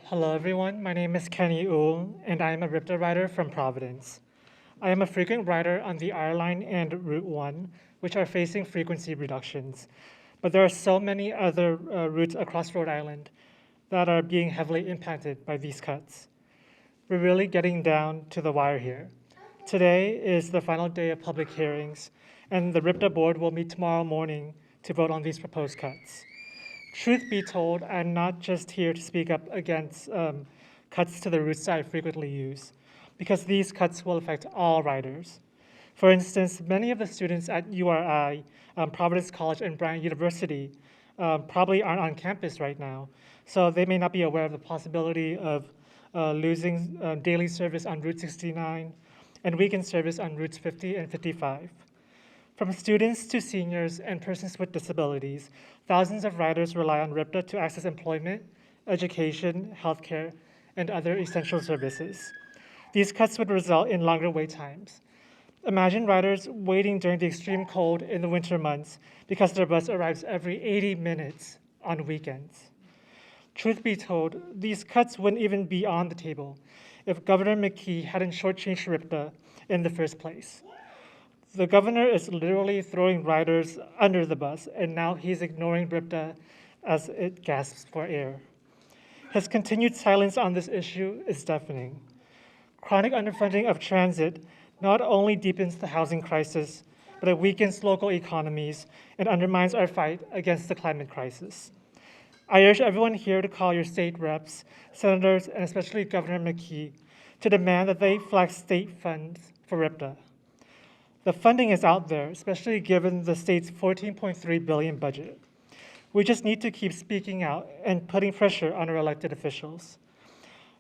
Hello everyone, my name is Kenny Uhl, and I am a RIPTA rider from Providence. I am a frequent rider on the R Line and Route 1, which are facing frequency reductions. But there are so many other routes across Rhode Island that are being heavily impacted by these cuts. We're really getting down to the wire here. Today is the final day of public hearings, and the RIPTA board will meet tomorrow morning to vote on these proposed cuts. Truth be told, I'm not just here to speak up against cuts to the routes that I frequently use, because these cuts will affect all riders. For instance, many of the students at URI, Providence College, and Bryant University probably aren't on campus right now, so they may not be aware of the possibility of losing daily service on Route 69 and weekend service on Routes 50 and 55. From students to seniors and persons with disabilities, thousands of riders rely on RIPTA to access employment, education, healthcare, and other essential services. These cuts would result in longer wait times. Imagine riders waiting during the extreme cold in the winter months because their bus arrives every 80 minutes on weekends. Truth be told, these cuts wouldn't even be on the table if Governor McKee hadn't shortchanged RIPTA in the first place. The governor is literally throwing riders under the bus, and now he's ignoring RIPTA as it gasps for air. His continued silence on this issue is deafening. Chronic underfunding of transit not only deepens the housing crisis, but it weakens local economies and undermines our fight against the climate crisis. I urge everyone here to call your state reps, senators, and especially Governor McKee to demand that they flex state funds for RIPTA. The funding is out there, especially given the state's $14.3 billion budget. We just need to keep speaking out and putting pressure on our elected officials.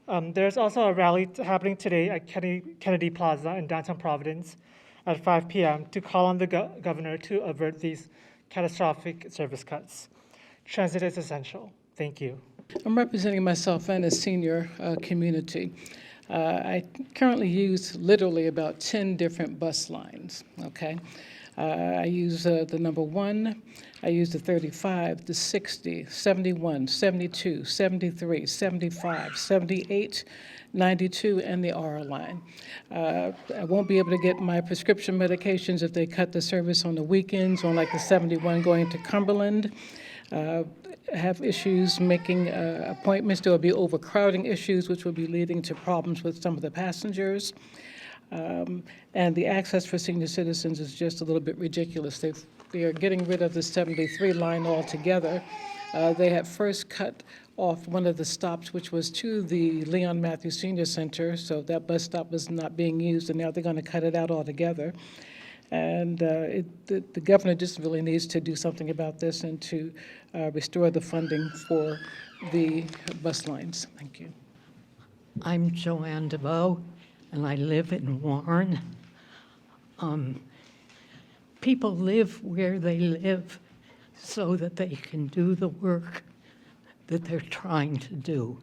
There's also a rally happening today at Kennedy Plaza in downtown Providence at 5 p.m. to call on the governor to avert these catastrophic service cuts. Transit is essential. Thank you. I'm representing myself and a senior community. I currently use literally about 10 different bus lines, okay? I use the number 1, I use the 35, the 60, 71, 72, 73, 75, 78, 92, and the R line. I won't be able to get my prescription medications if they cut the service on the weekends, on like the 71 going to Cumberland. Have issues making appointments. There will be overcrowding issues, which will be leading to problems with some of the passengers. And the access for senior citizens is just a little bit ridiculous. They are getting rid of the 73 line altogether. They had first cut off one of the stops, which was to the Leon Matthews Senior Center, so that bus stop was not being used, and now they're going to cut it out altogether. And the governor just really needs to do something about this and to restore the funding for the bus lines. Thank you. I'm Joanne DeVoe, and I live in Warren. People live where they live so that they can do the work that they're trying to do.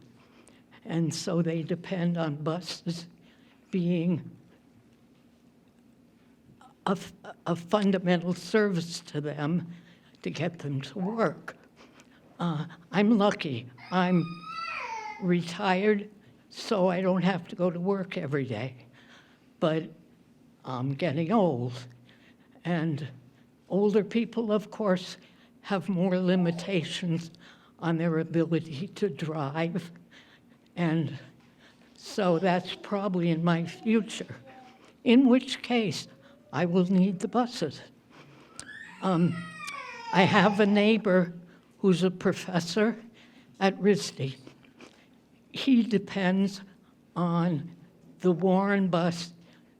And so they depend on buses being a fundamental service to them to get them to work. I'm lucky. I'm retired, so I don't have to go to work every day. But I'm getting old. And older people, of course, have more limitations on their ability to drive. And so that's probably in my future, in which case I will need the buses. I have a neighbor who's a professor at RISD. He depends on the Warren bus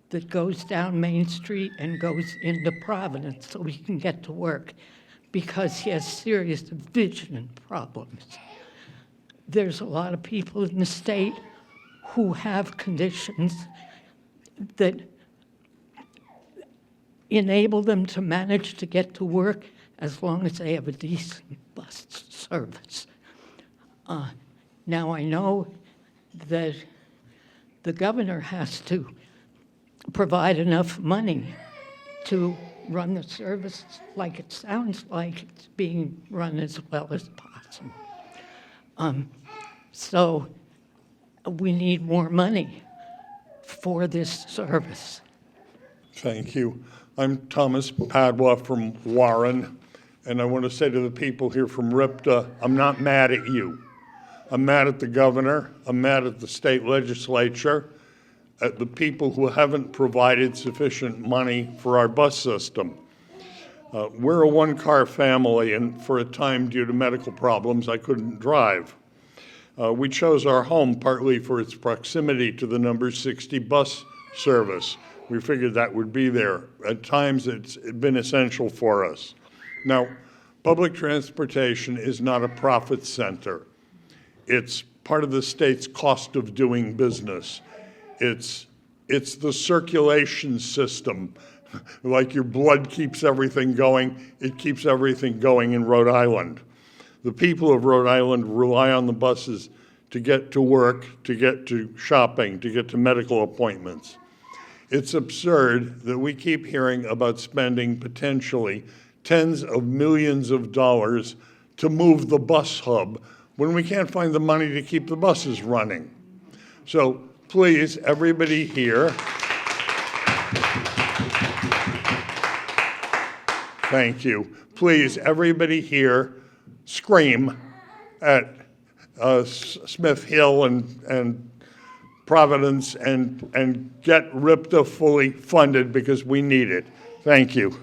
that goes down Main Street and goes into Providence so he can get to work because he has serious vision problems. There's a lot of people in the state who have conditions that enable them to manage to get to work as long as they have a decent bus service. Now I know that the governor has to provide enough money to run the service like it sounds like it's being run as well as possible. So we need more money for this service. Thank you. I'm Thomas Padua from Warren, and I want to say to the people here from RIPTA, I'm not mad at you. I'm mad at the governor, I'm mad at the state legislature, at the people who haven't provided sufficient money for our bus system. We're a one-car family, and for a time, due to medical problems, I couldn't drive. We chose our home partly for its proximity to the number 60 bus service. We figured that would be there. At times, it's been essential for us. Now, public transportation is not a profit center. It's part of the state's cost of doing business. It's the circulation system. Like your blood keeps everything going, it keeps everything going in Rhode Island. The people of Rhode Island rely on the buses to get to work, to get to shopping, to get to medical appointments. It's absurd that we keep hearing about spending potentially tens of millions of dollars to move the bus hub when we can't find the money to keep the buses running. So please, everybody here, thank you. Please, everybody here, scream at Smith Hill and Providence and get RIPTA fully funded because we need it. Thank you.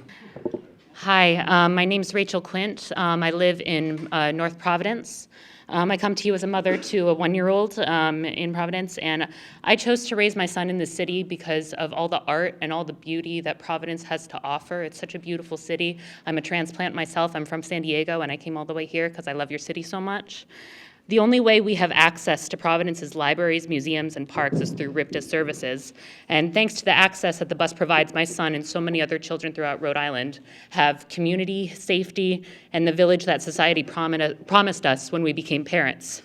Hi, my name's Rachel Quint. I live in North Providence. I come to you as a mother to a 1-year-old in Providence, and I chose to raise my son in the city because of all the art and all the beauty that Providence has to offer. It's such a beautiful city. I'm a transplant myself. I'm from San Diego, and I came all the way here because I love your city so much. The only way we have access to Providence's libraries, museums, and parks is through RIPTA services. And thanks to the access that the bus provides, my son and so many other children throughout Rhode Island have community, safety, and the village that society promised us when we became parents.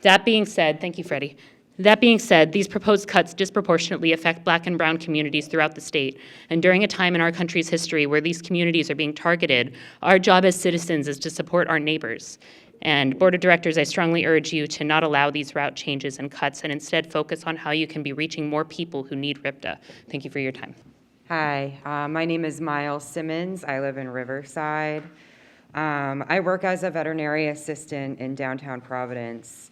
That being said, thank you, Freddie. That being said, these proposed cuts disproportionately affect Black and brown communities throughout the state. And during a time in our country's history where these communities are being targeted, our job as citizens is to support our neighbors. And Board of Directors, I strongly urge you to not allow these route changes and cuts and instead focus on how you can be reaching more people who need RIPTA. Thank you for your time. Hi, my name is Miles Simmons. I live in Riverside. I work as a veterinary assistant in downtown Providence.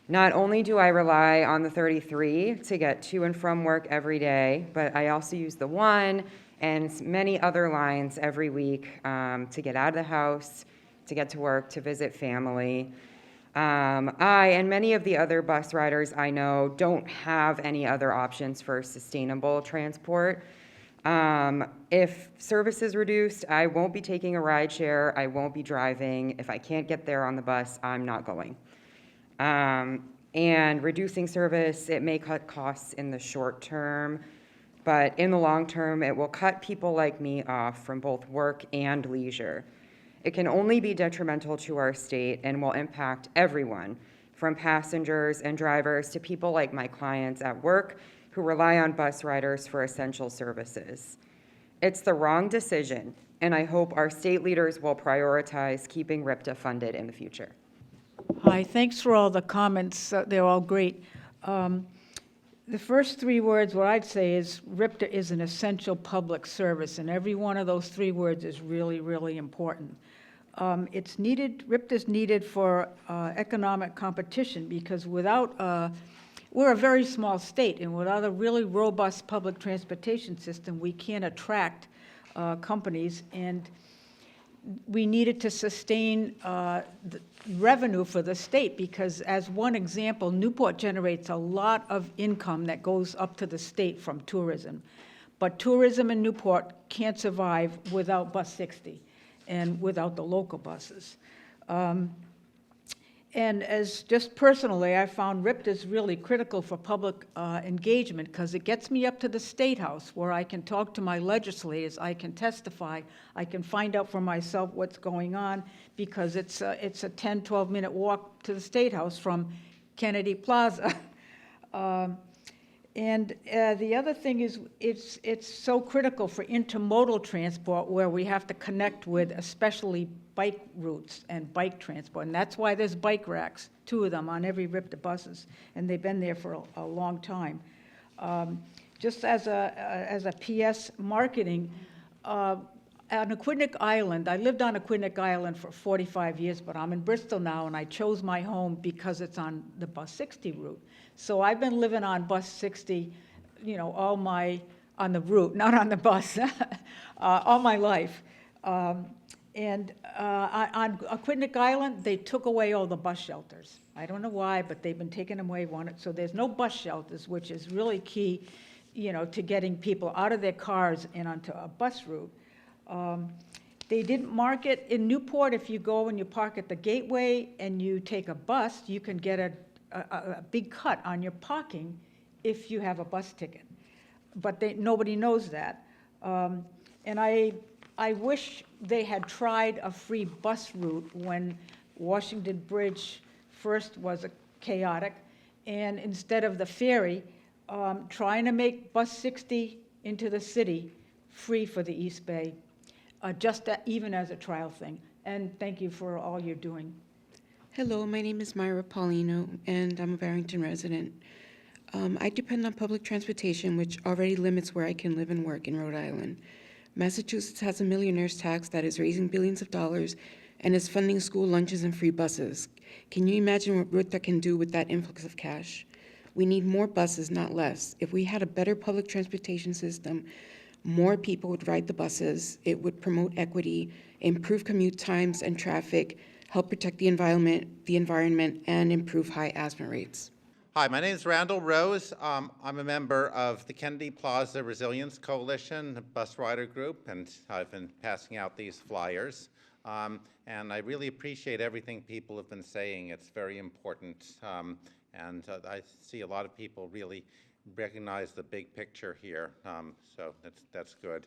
Not only do I rely on the 33 to get to and from work every day, but I also use the 1 and many other lines every week to get out of the house, to get to work, to visit family. I and many of the other bus riders I know don't have any other options for sustainable transport. If service is reduced, I won't be taking a ride share, I won't be driving. If I can't get there on the bus, I'm not going. And reducing service, it may cut costs in the short term, but in the long term, it will cut people like me off from both work and leisure. It can only be detrimental to our state and will impact everyone, from passengers and drivers to people like my clients at work who rely on bus riders for essential services. It's the wrong decision, and I hope our state leaders will prioritize keeping RIPTA funded in the future. Hi, thanks for all the comments. They're all great. The first 3 words, what I'd say is RIPTA is an essential public service, and every one of those 3 words is really, really important. It's needed, RIPTA's needed for economic competition because without, we're a very small state, and without a really robust public transportation system, we can't attract companies, and we needed to sustain the revenue for the state because, as one example, Newport generates a lot of income that goes up to the state from tourism. But tourism in Newport can't survive without Bus 60 and without the local buses. And as just personally, I found RIPTA is really critical for public engagement because it gets me up to the State House where I can talk to my legislators, I can testify, I can find out for myself what's going on because it's a 10, 12-minute walk to the State House from Kennedy Plaza. And the other thing is it's so critical for intermodal transport where we have to connect with especially bike routes and bike transport. And that's why there's bike racks, 2 of them on every RIPTA buses, and they've been there for a long time. Just as a PS marketing, on Aquidneck Island, I lived on Aquidneck Island for 45 years, but I'm in Bristol now, and I chose my home because it's on the Bus 60 route. So I've been living on Bus 60, on the route, not on the bus, all my life. On Aquidneck Island, they took away all the bus shelters. I don't know why, but they've been taking them away. So there's no bus shelters, which is really key, to getting people out of their cars and onto a bus route. They didn't market in Newport. If you go and you park at the gateway and you take a bus, you can get a big cut on your parking if you have a bus ticket. But nobody knows that. And I wish they had tried a free bus route when Washington Bridge first was chaotic, and instead of the ferry, trying to make Bus 60 into the city free for the East Bay, even as a trial thing. And thank you for all you're doing. Hello, my name is Myra Paulino, and I'm a Barrington resident. I depend on public transportation, which already limits where I can live and work in Rhode Island. Massachusetts has a millionaire's tax that is raising billions of dollars and is funding school lunches and free buses. Can you imagine what RIPTA can do with that influx of cash? We need more buses, not less. If we had a better public transportation system, more people would ride the buses. It would promote equity, improve commute times and traffic, help protect the environment, and improve high asthma rates. Hi, my name is Randall Rose. I'm a member of the Kennedy Plaza Resilience Coalition, a bus rider group, and I've been passing out these flyers. And I really appreciate everything people have been saying. It's very important. And I see a lot of people really recognize the big picture here. So that's good.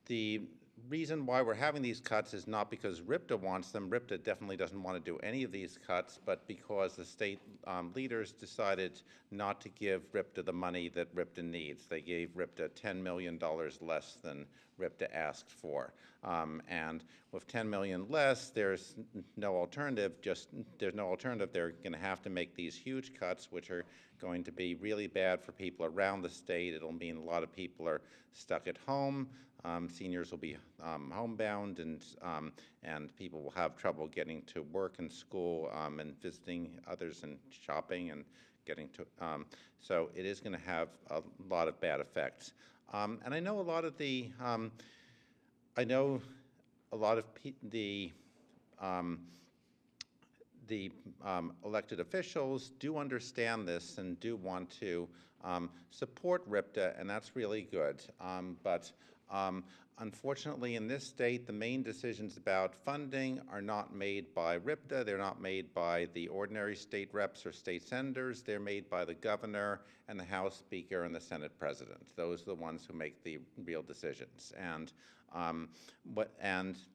The reason why we're having these cuts is not because RIPTA wants them. RIPTA definitely doesn't want to do any of these cuts, but because the state leaders decided not to give RIPTA the money that RIPTA needs. They gave RIPTA $10 million less than RIPTA asked for. And with $10 million less, there's no alternative. There's no alternative. They're going to have to make these huge cuts, which are going to be really bad for people around the state. It'll mean a lot of people are stuck at home. Seniors will be homebound, and people will have trouble getting to work and school and visiting others and shopping and getting to. So it is going to have a lot of bad effects. And I know a lot of the elected officials do understand this and do want to support RIPTA, and that's really good. But unfortunately, in this state, the main decisions about funding are not made by RIPTA. They're not made by the ordinary state reps or state senators. They're made by the governor and the House Speaker and the Senate President. Those are the ones who make the real decisions. And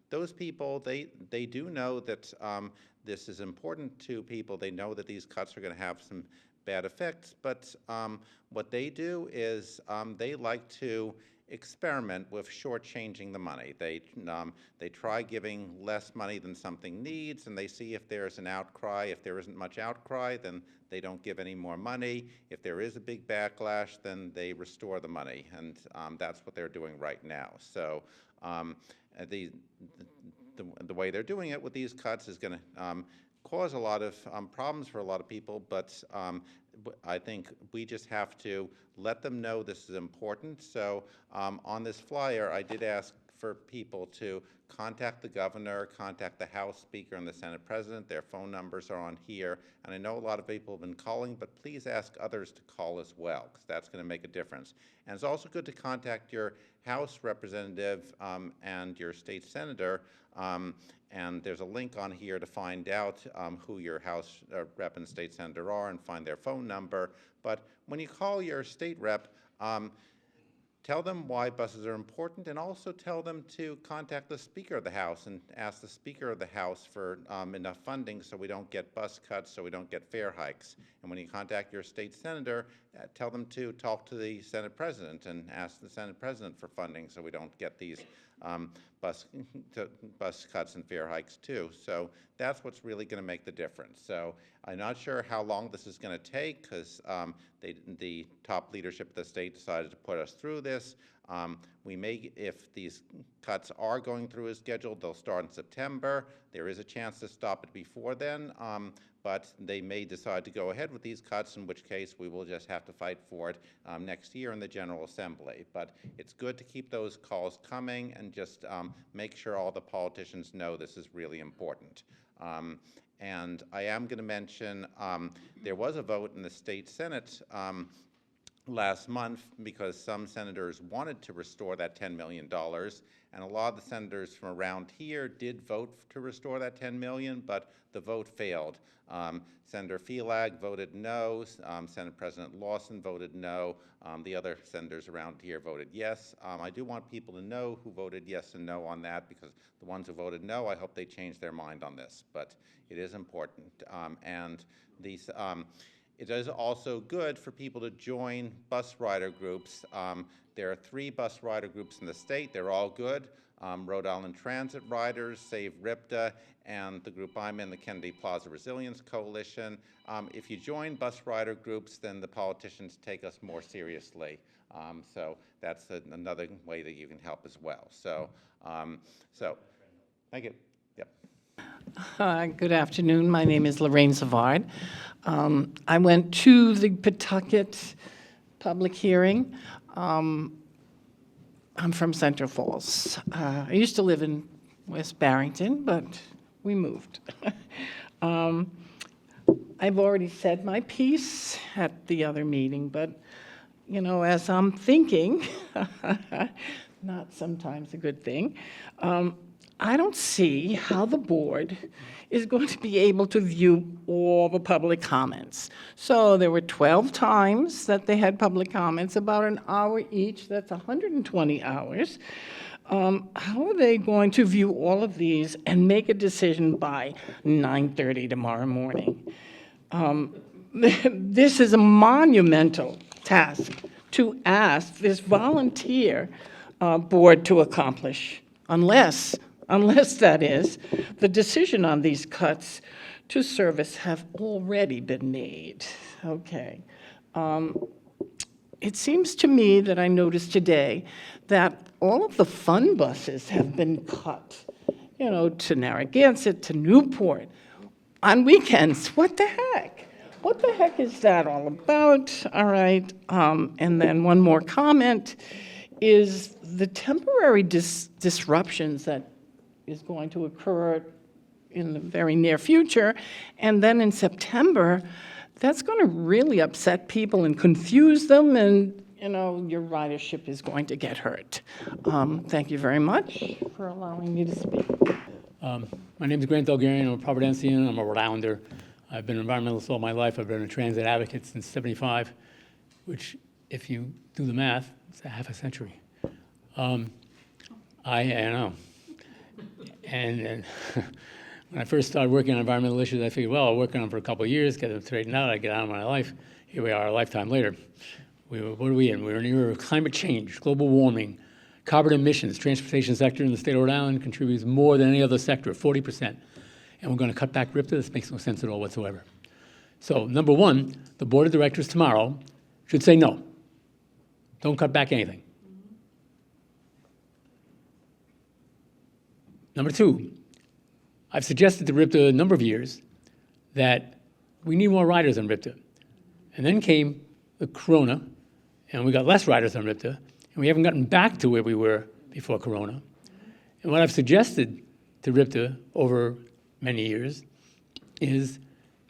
those people, they do know that this is important to people. They know that these cuts are going to have some bad effects, but what they do is they like to experiment with shortchanging the money. They try giving less money than something needs, and they see if there's an outcry. If there isn't much outcry, then they don't give any more money. If there is a big backlash, then they restore the money, and that's what they're doing right now. So the way they're doing it with these cuts is going to cause a lot of problems for a lot of people, but I think we just have to let them know this is important. So on this flyer, I did ask for people to contact the governor, contact the House Speaker and the Senate President. Their phone numbers are on here. And I know a lot of people have been calling, but please ask others to call as well, because that's going to make a difference. And it's also good to contact your House representative and your state senator. And there's a link on here to find out who your House rep and state senator are and find their phone number. But when you call your state rep, tell them why buses are important, and also tell them to contact the Speaker of the House and ask the Speaker of the House for enough funding so we don't get bus cuts, so we don't get fare hikes. And when you contact your state senator, tell them to talk to the Senate President and ask the Senate President for funding so we don't get these bus cuts and fare hikes too. So that's what's really going to make the difference. So I'm not sure how long this is going to take because the top leadership of the state decided to put us through this. We may, if these cuts are going through as scheduled, they'll start in September. There is a chance to stop it before then, but they may decide to go ahead with these cuts, in which case we will just have to fight for it next year in the General Assembly. But it's good to keep those calls coming and just make sure all the politicians know this is really important. And I am going to mention there was a vote in the state Senate last month because some senators wanted to restore that $10 million, and a lot of the senators from around here did vote to restore that $10 million, but the vote failed. Senator Felag voted no, Senate President Lawson voted no, the other senators around here voted yes. I do want people to know who voted yes and no on that, because the ones who voted no, I hope they change their mind on this, but it is important. And these it is also good for people to join bus rider groups. There are 3 bus rider groups in the state. They're all good. Rhode Island Transit Riders, Save RIPTA, and the group I'm in, the Kennedy Plaza Resilience Coalition. If you join bus rider groups, then the politicians take us more seriously. So that's another way that you can help as well. So thank you. Yep. Good afternoon. My name is Lorraine Savard. I went to the Pawtucket public hearing. I'm from Center Falls. I used to live in West Barrington, but we moved. I've already said my piece at the other meeting, but, you know, as I'm thinking, not sometimes a good thing, I don't see how the board is going to be able to view all the public comments. So there were 12 times that they had public comments, about an hour each. That's 120 hours. How are they going to view all of these and make a decision by 9:30 tomorrow morning? This is a monumental task to ask this volunteer board to accomplish, unless that is, the decision on these cuts to service have already been made. Okay. It seems to me that I noticed today that all of the fun buses have been cut, you know, to Narragansett, to Newport, on weekends. What the heck? What the heck is that all about? All right. And then one more comment is the temporary disruptions that is going to occur in the very near future, and then in September, that's going to really upset people and confuse them, and, you know, your ridership is going to get hurt. Thank you very much for allowing me to speak. My name is Grant Delgarian. I'm a Providencian. I'm a Rhode Islander. I've been an environmentalist all my life. I've been a transit advocate since �75, which, if you do the math, it's a half a century. I know. And when I first started working on environmental issues, I figured, well, I'll work on them for a couple of years, get them straightened out, I get on with my life. Here we are, a lifetime later. What are we in? We're in an era of climate change, global warming, carbon emissions. Transportation sector in the state of Rhode Island contributes more than any other sector, 40%. And we're going to cut back RIPTA? This makes no sense at all whatsoever. So, number one, the board of directors tomorrow should say no. Don't cut back anything. Number two, I've suggested to RIPTA a number of years that we need more riders on RIPTA. And then came the corona, and we got less riders on RIPTA, and we haven't gotten back to where we were before corona. And what I've suggested to RIPTA over many years is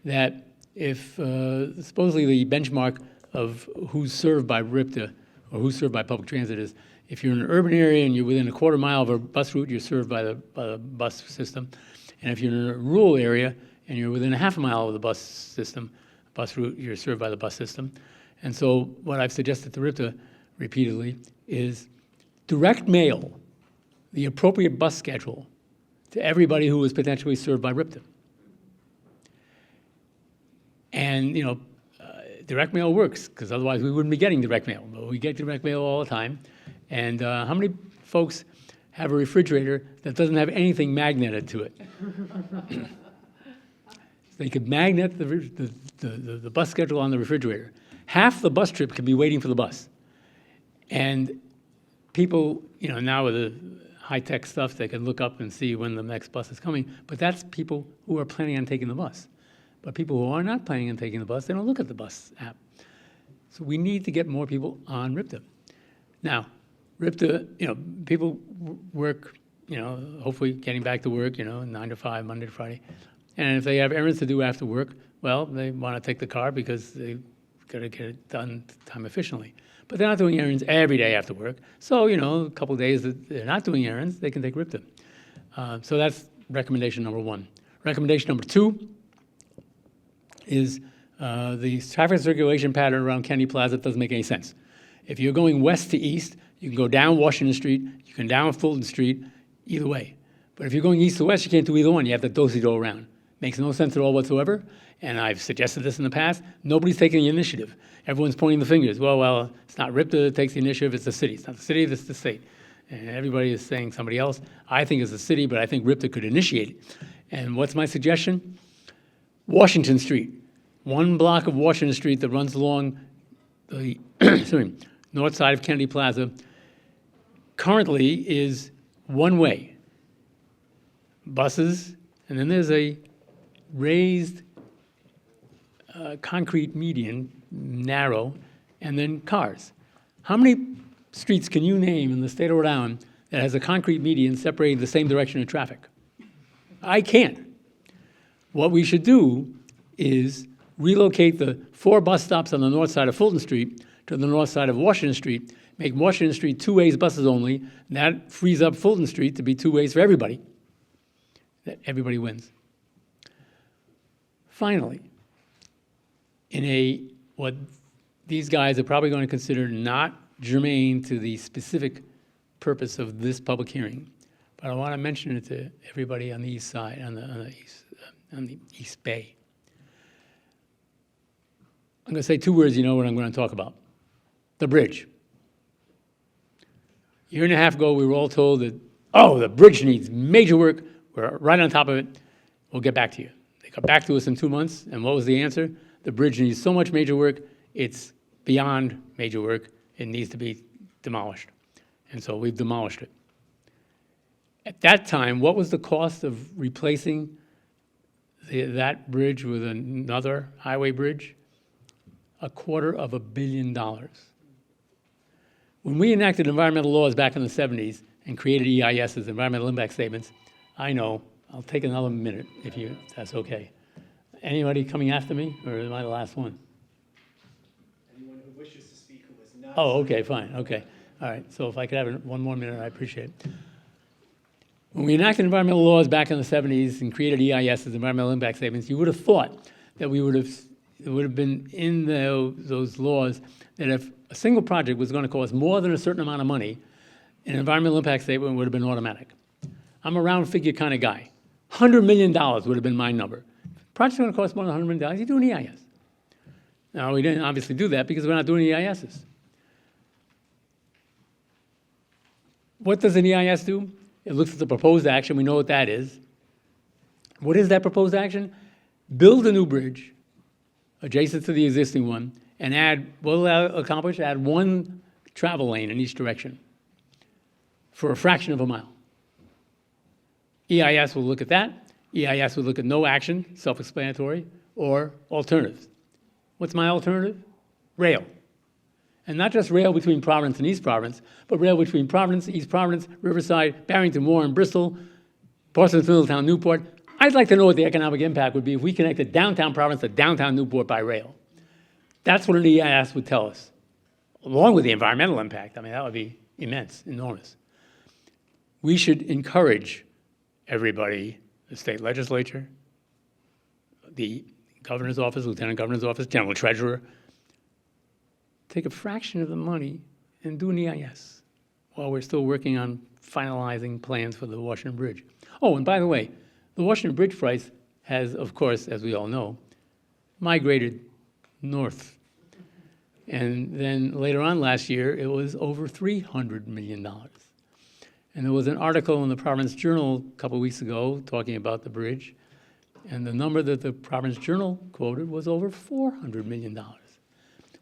that if supposedly the benchmark of who's served by RIPTA or who's served by public transit is if you're in an urban area and you're within a quarter mile of a bus route, you're served by the bus system. And if you're in a rural area and you're within a half a mile of the bus route, you're served by the bus system. And so what I've suggested to RIPTA repeatedly is direct mail the appropriate bus schedule to everybody who is potentially served by RIPTA. And, you know, direct mail works, because otherwise we wouldn't be getting direct mail. But we get direct mail all the time. And how many folks have a refrigerator that doesn't have anything magneted to it? They could magnet the bus schedule on the refrigerator. Half the bus trip could be waiting for the bus. And people, now with the high-tech stuff, they can look up and see when the next bus is coming. But that's people who are planning on taking the bus. But people who are not planning on taking the bus, they don't look at the bus app. So we need to get more people on RIPTA. Now, RIPTA, people work, hopefully getting back to work, 9 to 5, Monday to Friday. And if they have errands to do after work, well, they want to take the car because they've got to get it done time efficiently. But they're not doing errands every day after work. So, a couple of days that they're not doing errands, they can take RIPTA. So that's recommendation number 1. Recommendation number 2 is the traffic circulation pattern around Kennedy Plaza doesn't make any sense. If you're going west to east, you can go down Washington Street, you can down Fulton Street, either way. But if you're going east to west, you can't do either one. You have to do-si-do around. Makes no sense at all whatsoever. And I've suggested this in the past. Nobody's taking the initiative. Everyone's pointing the fingers. Well, it's not RIPTA that takes the initiative, it's the city. It's not the city, it's the state. And everybody is saying somebody else. I think it's the city, but I think RIPTA could initiate it. And what's my suggestion? Washington Street. One block of Washington Street that runs along the north side of Kennedy Plaza currently is one way. Buses, and then there's a raised concrete median, narrow, and then cars. How many streets can you name in the state of Rhode Island that has a concrete median separating the same direction of traffic? I can't. What we should do is relocate the 4 bus stops on the north side of Fulton Street to the north side of Washington Street, make Washington Street 2 ways buses only, and that frees up Fulton Street to be 2 ways for everybody. That everybody wins. Finally, in what these guys are probably going to consider not germane to the specific purpose of this public hearing, but I want to mention it to everybody on the east side, on the East Bay. I'm going to say 2 words, you know what I'm going to talk about. The bridge. A year and a half ago, we were all told that, the bridge needs major work. We're right on top of it. We'll get back to you. They got back to us in 2 months, and what was the answer? The bridge needs so much major work, it's beyond major work. It needs to be demolished. And so we've demolished it. At that time, what was the cost of replacing that bridge with another highway bridge? $250 million. When we enacted environmental laws back in the 70s and created EISs, environmental impact statements, I know, I'll take another minute if that's okay. Anybody coming after me, or am I the last one? Anyone who wishes to speak who was not. Oh, okay, fine, okay. All right, so if I could have 1 more minute, I appreciate it. When we enacted environmental laws back in the 70s and created EISs, environmental impact statements, you would have thought that it would have been in those laws that if a single project was going to cost more than a certain amount of money, an environmental impact statement would have been automatic. I'm a round figure kind of guy. $100 million would have been my number. Project's going to cost more than $100 million, you do an EIS. Now, we didn't obviously do that because we're not doing EISs. What does an EIS do? It looks at the proposed action. We know what that is. What is that proposed action? Build a new bridge adjacent to the existing one and what will that accomplish? Add 1 travel lane in each direction for a fraction of a mile. EIS will look at that. EIS will look at no action, self-explanatory, or alternatives. What's my alternative? Rail. And not just rail between Providence and East Providence, but rail between Providence, East Providence, Riverside, Barrington, Warren, Bristol, Portsmouth, Middletown, Newport. I'd like to know what the economic impact would be if we connected downtown Providence to downtown Newport by rail. That's what an EIS would tell us, along with the environmental impact. I mean, that would be immense, enormous. We should encourage everybody, the state legislature, the governor's office, lieutenant governor's office, general treasurer, take a fraction of the money and do an EIS while we're still working on finalizing plans for the Washington Bridge. Oh, and by the way, the Washington Bridge price has, of course, as we all know, migrated north And then later on last year, it was over $300 million. And there was an article in the Providence Journal a couple weeks ago talking about the bridge, and the number that the Providence Journal quoted was over $400 million.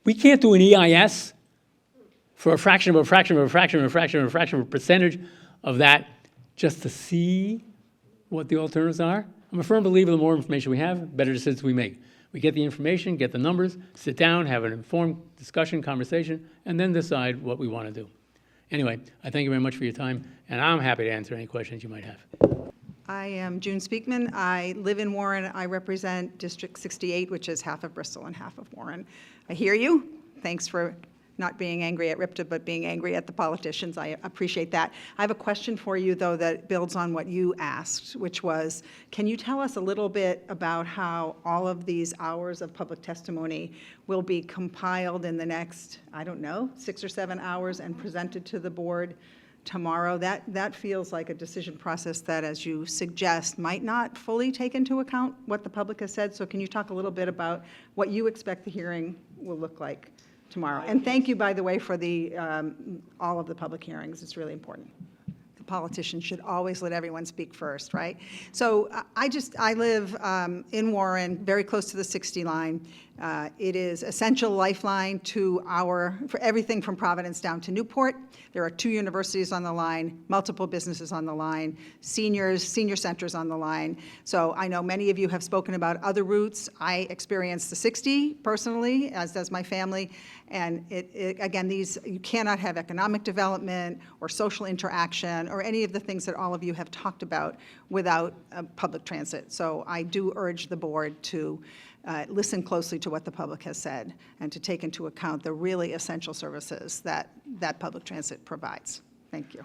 We can't do an EIS for a fraction of a fraction of a fraction of a fraction of a fraction of a percentage of that just to see what the alternatives are. I'm a firm believer the more information we have, better decisions we make. We get the information, get the numbers, sit down, have an informed discussion, conversation, and then decide what we want to do. Anyway, I thank you very much for your time, and I'm happy to answer any questions you might have. I am June Speakman. I live in Warren. I represent District 68, which is half of Bristol and half of Warren. I hear you. Thanks for not being angry at RIPTA, but being angry at the politicians. I appreciate that. I have a question for you, though, that builds on what you asked, which was, can you tell us a little bit about how all of these hours of public testimony will be compiled in the next, I don't know, 6 or 7 hours and presented to the board tomorrow? That feels like a decision process that, as you suggest, might not fully take into account what the public has said. So can you talk a little bit about what you expect the hearing will look like tomorrow? And thank you, by the way, for the all of the public hearings. It's really important. The politicians should always let everyone speak first, right? So I live in Warren, very close to the 60 line. It is essential lifeline to for everything from Providence down to Newport. There are 2 universities on the line, multiple businesses on the line, senior centers on the line. So I know many of you have spoken about other routes. I experienced the 60 personally, as does my family. And again, you cannot have economic development or social interaction or any of the things that all of you have talked about without public transit. So I do urge the board to listen closely to what the public has said and to take into account the really essential services that public transit provides. Thank you.